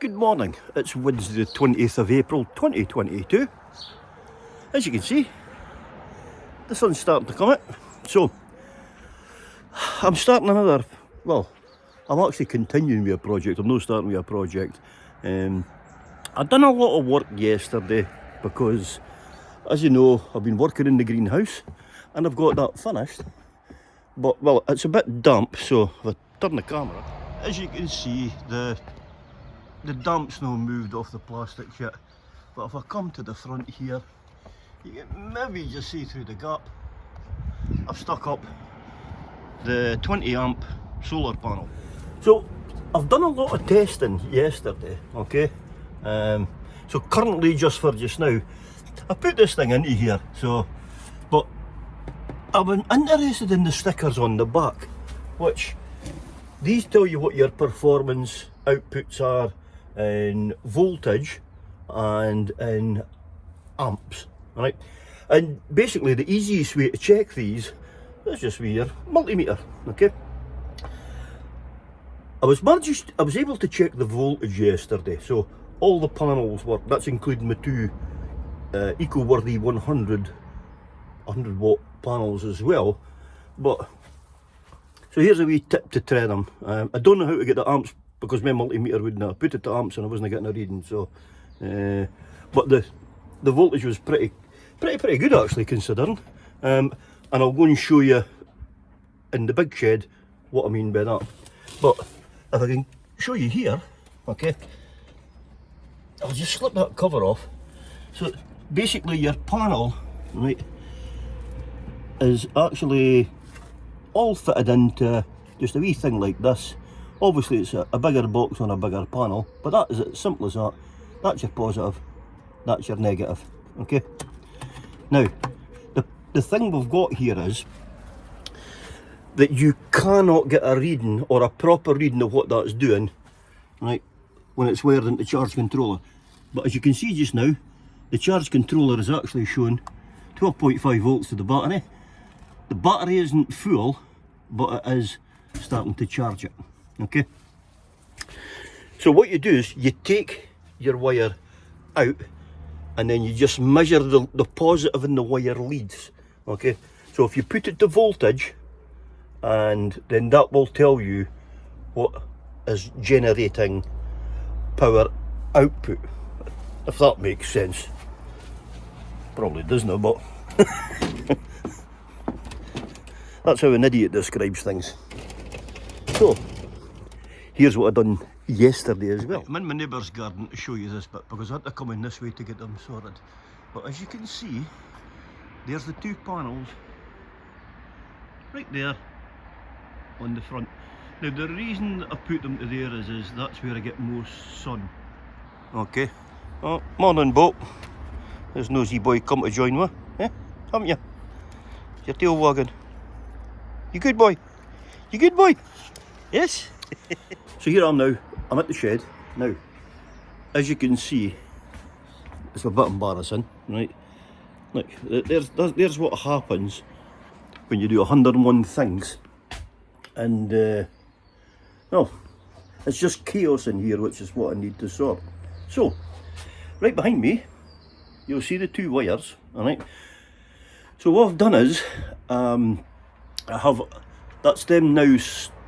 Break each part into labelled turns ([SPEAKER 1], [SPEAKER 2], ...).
[SPEAKER 1] Good morning, it's Wednesday the 20th of April 2022. As you can see, the sun's starting to come out. So, I'm starting another, well, I'm actually continuing with a project. I'm not starting with a project. I've done a lot of work yesterday because, as you know, I've been working in the greenhouse and I've got that finished. But, well, it's a bit damp, so if I turn the camera, as you can see, the damp's not moved off the plastic yet, but if I come to the front here, you can maybe just see through the gap. I've stuck up the 20 amp solar panel. So I've done a lot of testing yesterday, okay? So currently, just now, I put this thing into here, so, but I've been interested in the stickers on the back, which these tell you what your performance outputs are in voltage and in amps, right? And basically the easiest way to check these is just with your multimeter, okay? I was able to check the voltage yesterday, so all the panels work. That's including my two eco-worthy 100 watt panels as well. But so here's a wee tip to try them. I don't know how to get the amps because my multimeter wouldn't have put it to amps and I wasn't getting a reading. So, but the voltage was pretty good actually, considering. And I'll go and show you in the big shed what I mean by that. But if I can show you here, okay, I'll just slip that cover off. So basically your panel, right, is actually all fitted into just a wee thing like this. Obviously it's a bigger box on a bigger panel, but that is as simple as that. That's your positive, that's your negative, okay? Now, the thing we've got here is that you cannot get a reading or a proper reading of what that's doing, right, when it's wired into charge controller. But as you can see just now, the charge controller is actually showing 12.5 volts to the battery. The battery isn't full, but it is starting to charge it, okay? So what you do is you take your wire out and then you just measure the positive and the wire leads, okay? So if you put it to voltage, and then that will tell you what is generating power output, if that makes sense. Probably doesn't, but that's how an idiot describes things. So here's what I done yesterday as well. I'm in my neighbour's garden to show you this bit because I had to come in this way to get them sorted. But as you can see, there's the two panels right there on the front. Now the reason I put them to there is that's where I get most sun. Okay. Oh, morning, Bo. There's nosy boy come to join me, eh? Haven't you? Your tail wagging. You good boy? You good boy? Yes? So here I am now. I'm at the shed. Now, as you can see, it's a bit embarrassing, right? Look, there's what happens when you do 101 things. And, no, it's just chaos in here, which is what I need to sort. So, right behind me, you'll see the two wires, alright? So what I've done is, that's them now,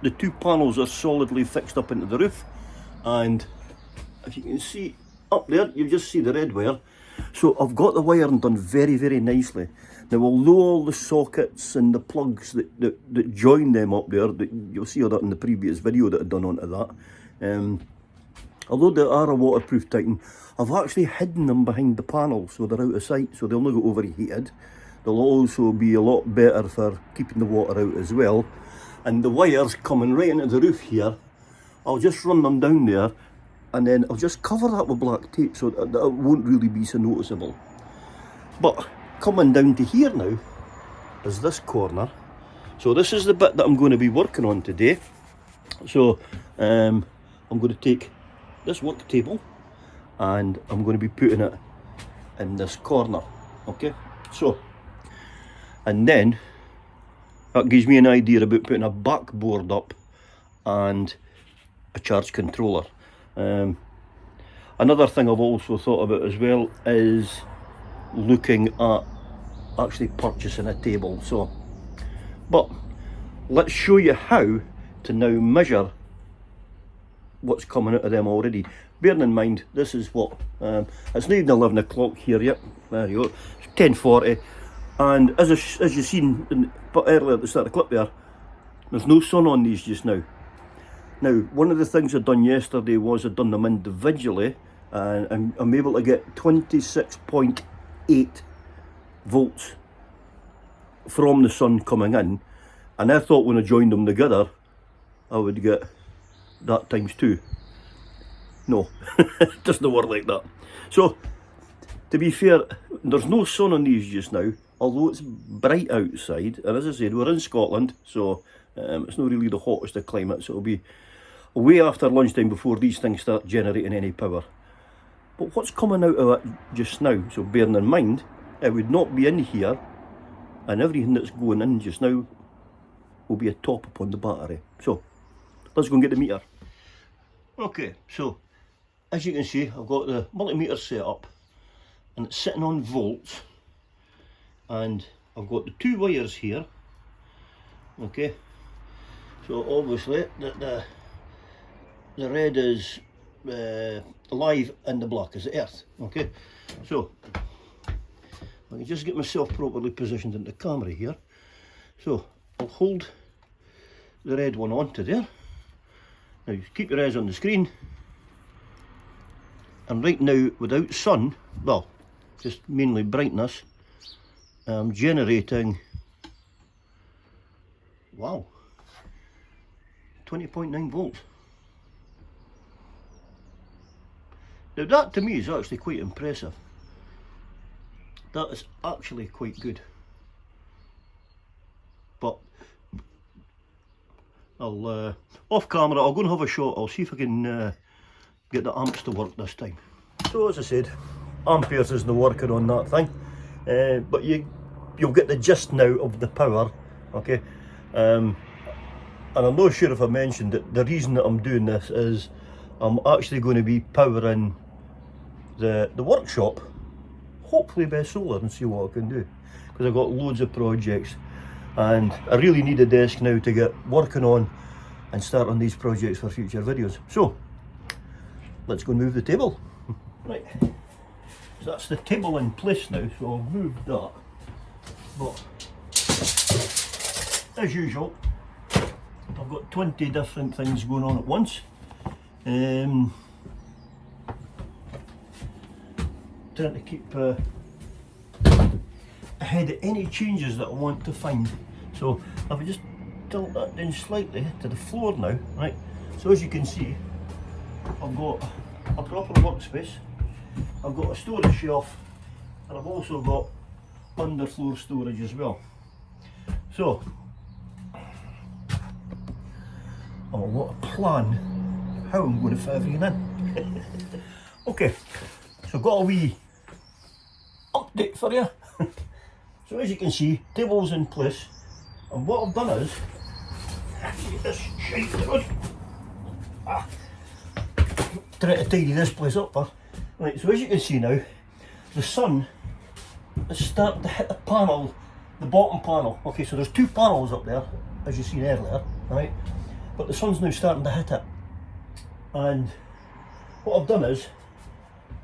[SPEAKER 1] the two panels are solidly fixed up into the roof, and if you can see up there, you just see the red wire. So I've got the wiring done very, very nicely. Now, although all the sockets and the plugs that join them up there, you'll see all that in the previous video that I've done onto that, although they are a waterproof Titan, I've actually hidden them behind the panel so they're out of sight, so they'll not get overheated. They'll also be a lot better for keeping the water out as well. And the wires coming right into the roof here, I'll just run them down there and then I'll just cover that with black tape so that it won't really be so noticeable. But coming down to here now is this corner. So this is the bit that I'm going to be working on today. So I'm going to take this work table and I'm going to be putting it in this corner, okay? So, and then that gives me an idea about putting a backboard up and a charge controller. Another thing I've also thought about as well is looking at actually purchasing a table. So, but let's show you how to now measure what's coming out of them already. Bearing in mind, this is what, it's not even 11 o'clock here yet. There you go, it's 10:40. And as you've seen earlier at the start of the clip there, there's no sun on these just now. Now, one of the things I'd done yesterday was I'd done them individually, and I'm able to get 26.8 volts from the sun coming in, and I thought when I joined them together I would get that times 2. No, it doesn't work like that. So, to be fair, there's no sun on these just now, although it's bright outside, and as I said, we're in Scotland, so it's not really the hottest of climates. It'll be way after lunchtime before these things start generating any power. But what's coming out of it just now, so bearing in mind, it would not be in here, and everything that's going in just now will be a top upon the battery. So, let's go and get the meter. Okay, so, as you can see, I've got the multimeter set up, and it's sitting on volts, and I've got the 2 wires here, okay, so obviously the red is live and the black is the earth, okay, so I can just get myself properly positioned in the camera here. So I'll hold the red one onto there. Now you keep your eyes on the screen, and right now without sun, well, just mainly brightness, I'm generating, wow, 20.9 volts. Now that to me is actually quite impressive. That is actually quite good. But I'll off camera, I'll go and have a shot. I'll see if I can get the amps to work this time. So as I said, amperes isn't working on that thing, but you'll get the gist now of the power, okay. And I'm not sure if I mentioned it, the reason that I'm doing this is I'm actually going to be powering the workshop, hopefully by solar, and see what I can do, because I've got loads of projects and I really need a desk now to get working on and start on these projects for future videos. So let's go and move the table. Right, so that's the table in place now, so I'll move that, but as usual I've got 20 different things going on at once. Trying to keep ahead of any changes that I want to find. So if I just tilt that down slightly to the floor now, right, so as you can see I've got a proper workspace, I've got a storage shelf, and I've also got underfloor storage as well. So I want to plan how I'm going to fit everything in. Okay, so I've got a wee update for you. So as you can see, table's in place, and what I've done is get this shite out. Try to tidy this place up first. Right, so as you can see now, the sun is starting to hit the panel, the bottom panel. Okay, so there's 2 panels up there, as you seen earlier, right? But the sun's now starting to hit it. And what I've done is,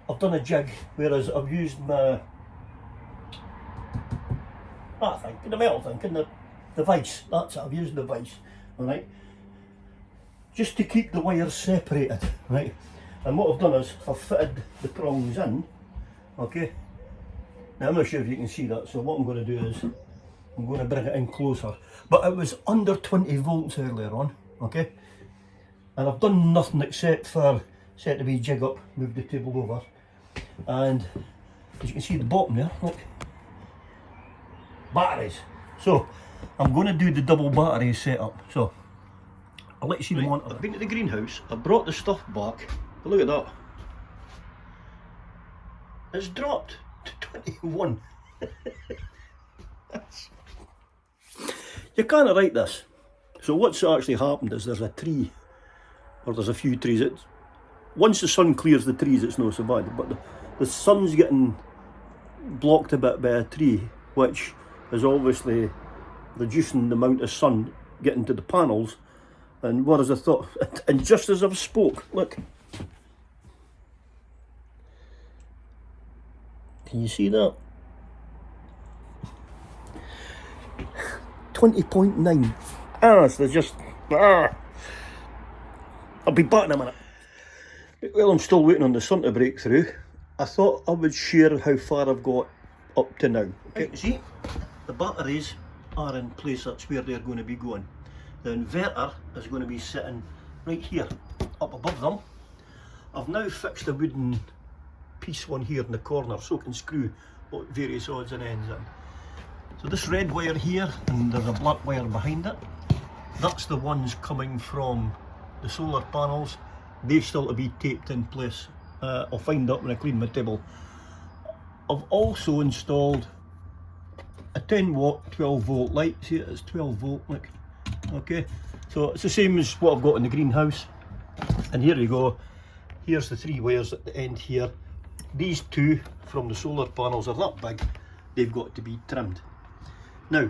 [SPEAKER 1] I've done a jig, whereas I've used my, that thing, the metal thing, the vise, that's it, I've used the vise, alright? Just to keep the wires separated, right? And what I've done is, I've fitted the prongs in, okay? Now I'm not sure if you can see that, so what I'm going to do is, I'm going to bring it in closer. But it was under 20 volts earlier on, okay? And I've done nothing except for set the wee jig up, move the table over, and as you can see at the bottom there, look, batteries. So I'm going to do the double battery setup. So I'll let you see the monitor. I've been to the greenhouse, I've brought the stuff back, but look at that. It's dropped to 21. You can't write this. So what's actually happened is there's a tree, or there's a few trees. once the sun clears the trees, it's not so bad. But the sun's getting blocked a bit by a tree, which is obviously reducing the amount of sun getting to the panels. And what as I thought, and just as I've spoke, look. Can you see that? 20.9. So they're just. I'll be back in a minute. Well, I'm still waiting on the sun to break through. I thought I would share how far I've got up to now. Okay, see, the batteries are in place. That's where they're going to be going. The inverter is going to be sitting right here, up above them. I've now fixed a wooden piece one here in the corner so I can screw various odds and ends in. So this red wire here, and there's a black wire behind it, that's the ones coming from the solar panels. They've still to be taped in place. I'll find out when I clean my table. I've also installed a 10 watt 12 volt light. See, it's 12 volt, look. Okay, so it's the same as what I've got in the greenhouse. And here you go. Here's the 3 wires at the end here. These 2 from the solar panels are that big. They've got to be trimmed. Now,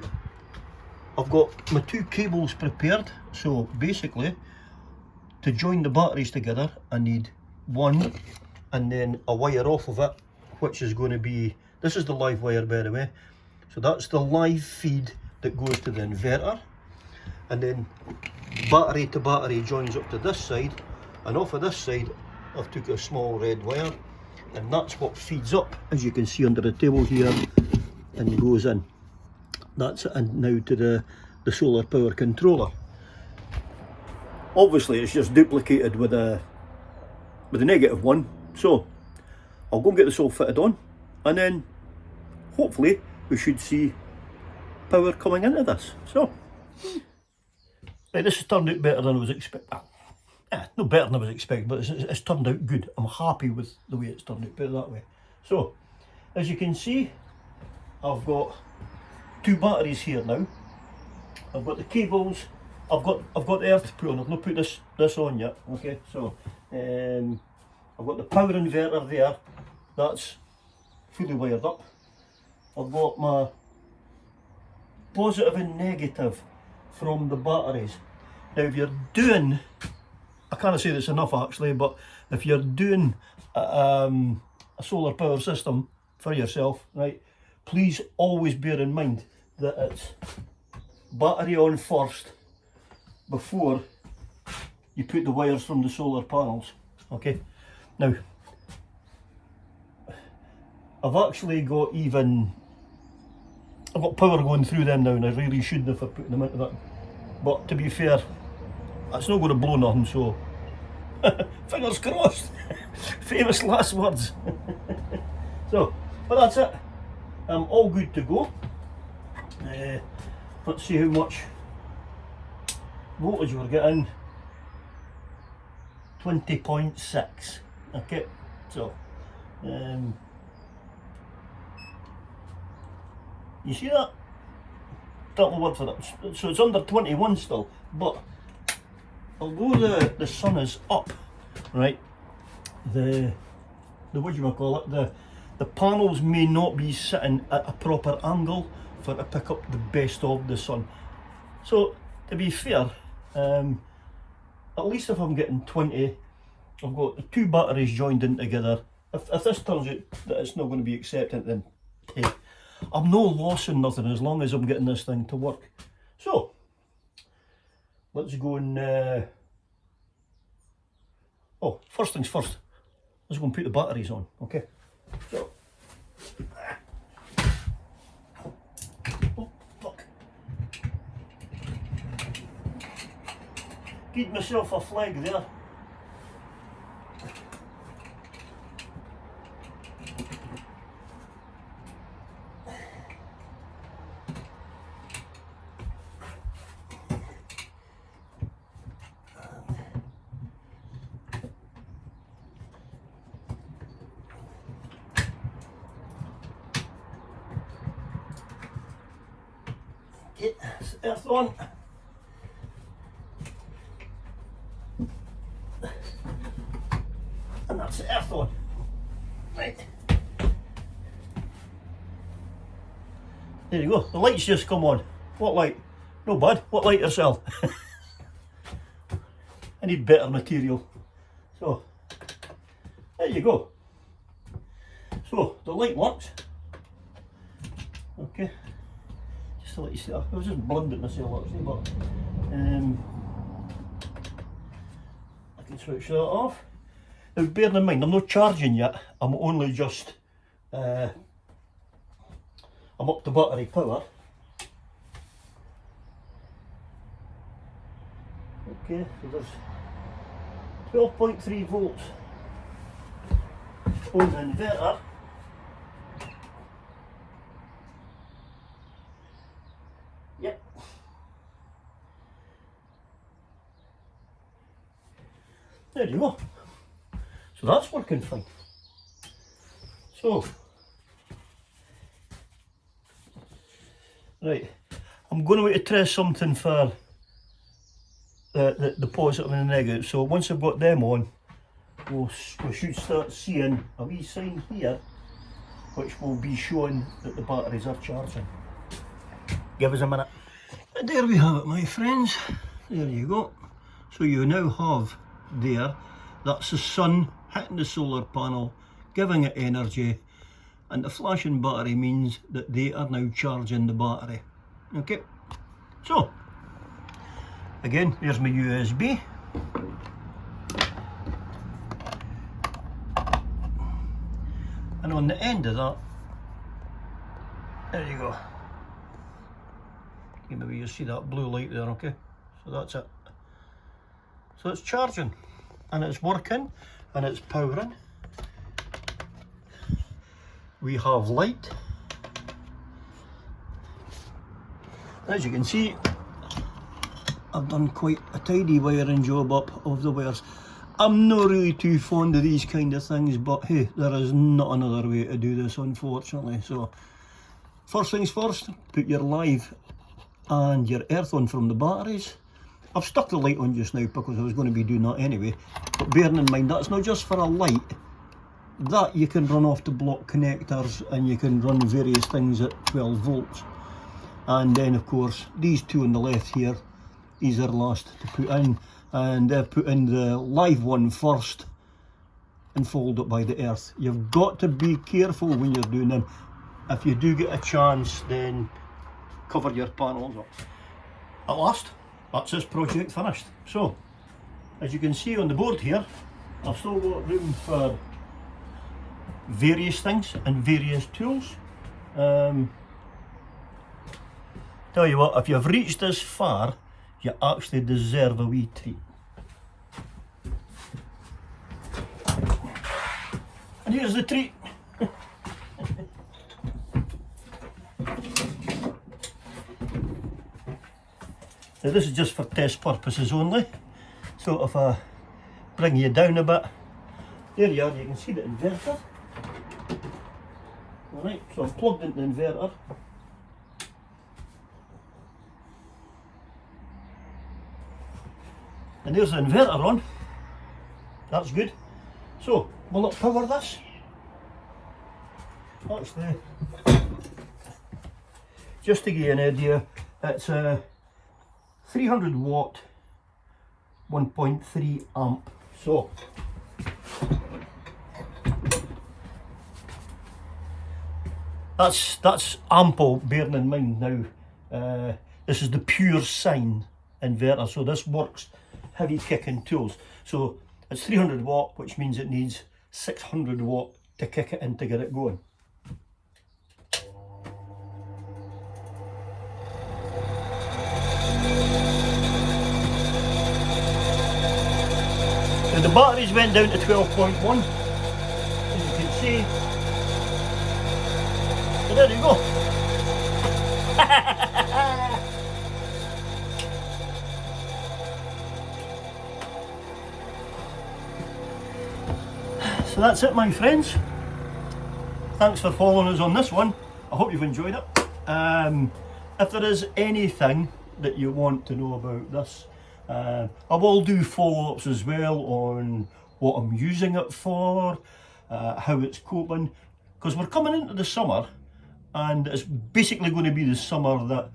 [SPEAKER 1] I've got my 2 cables prepared. So basically, to join the batteries together, I need one and then a wire off of it, which is going to be, this is the live wire by the way. So that's the live feed that goes to the inverter. And then battery to battery joins up to this side, and off of this side I've took a small red wire, and that's what feeds up, as you can see under the table here, and goes in. That's it, and now to the solar power controller. Obviously it's just duplicated with a negative one, so I'll go and get this all fitted on, and then hopefully we should see power coming into this. So right, this has turned out better than I was expecting. No better than I was expecting, but it's turned out good. I'm happy with the way it's turned out, put it that way. So as you can see, I've got 2 batteries here now. I've got the cables. I've got the earth to put on. I've not put this on yet. Okay, so I've got the power inverter there. That's fully wired up. I've got my positive and negative from the batteries. Now if you're doing, I can't say this enough actually, but if you're doing a solar power system for yourself, right, please always bear in mind that it's battery on first before you put the wires from the solar panels. Okay, now I've actually got I've got power going through them now, and I really shouldn't have put them into that, but to be fair, that's not going to blow nothing, so fingers crossed. Famous last words. So, but that's it. I'm all good to go. Let's see how much voltage we're getting. 20.6. Okay, so you see that? Don't know what for that. So it's under 21 still, but although the sun is up, right, the what do you call it, the panels may not be sitting at a proper angle for to pick up the best of the sun. So to be fair, at least if I'm getting 20, I've got the 2 batteries joined in together. If this turns out that it's not going to be accepted, then hey, I'm no loss in nothing as long as I'm getting this thing to work. So let's go and oh, first things first, let's go and put the batteries on. Okay, so oh fuck, give myself a flag there. Get earth on. That's the earth on. Right. There you go. The light's just come on. What light? No bad. What light yourself? I need better material. So, there you go. So, the light works. Okay. Just to let you see that. I was just blinding myself actually, but I can switch that off. Now, bearing in mind, I'm not charging yet. I'm only just I'm up to battery power. Okay, so there's 12.3 volts on the inverter. Yep. There you go. So that's working fine. So, right, I'm going to try something for the positive and the negative. So once I've got them on, we should start seeing a wee sign here which will be showing that the batteries are charging. Give us a minute. And there we have it, my friends. There you go. So you now have there, that's the sun hitting the solar panel, giving it energy, and the flashing battery means that they are now charging the battery. Okay, so again, here's my USB. And on the end of that, there you go. Maybe you see that blue light there, okay? So that's it. So it's charging, and it's working, and it's powering. We have light. As you can see, I've done quite a tidy wiring job up of the wires. I'm not really too fond of these kind of things, but hey, there is not another way to do this, unfortunately. So, first things first, put your live and your earth on from the batteries. I've stuck the light on just now because I was going to be doing that anyway, but bearing in mind that's not just for a light, that you can run off the block connectors and you can run various things at 12 volts. And then of course these two on the left here, these are last to put in, and they've put in the live one first and followed up by the earth. You've got to be careful when you're doing them. If you do get a chance, then cover your panels up. At last, that's this project finished. So, as you can see on the board here, I've still got room for various things and various tools. Tell you what, if you've reached this far, you actually deserve a wee treat. And here's the treat. Now this is just for test purposes only. So if I bring you down a bit, there you are, you can see the inverter. Alright, so I'm plugged into the inverter. And there's the inverter on. That's good. So, will it power this? Actually, just to give you an idea, it's a 300 watt, 1.3 amp. So, that's ample, bearing in mind now, this is the pure sine inverter, so this works heavy kicking tools. So it's 300 watt, which means it needs 600 watt to kick it in to get it going. Now the batteries went down to 12.1, as you can see. So there you go. So that's it, my friends. Thanks for following us on this one. I hope you've enjoyed it. If there is anything that you want to know about this, I will do follow-ups as well on what I'm using it for, how it's coping, because we're coming into the summer and it's basically going to be the summer that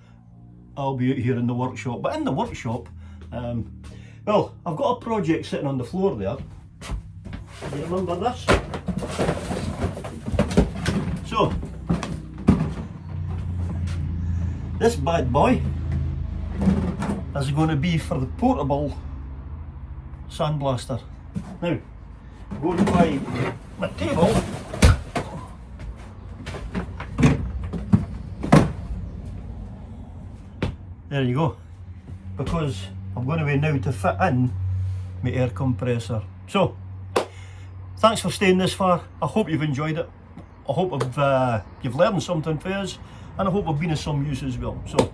[SPEAKER 1] I'll be out here in the workshop. But in the workshop, well, I've got a project sitting on the floor there. You remember this? So, this bad boy is going to be for the portable sandblaster. Now, go to my table. There you go. Because I'm going to be now to fit in my air compressor. So, thanks for staying this far. I hope you've enjoyed it. I hope you've learned something for us, and I hope I've been of some use as well. So,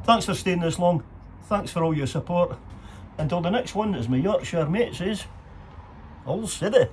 [SPEAKER 1] thanks for staying this long. Thanks for all your support. Until the next one, as my Yorkshire mate says, all steady.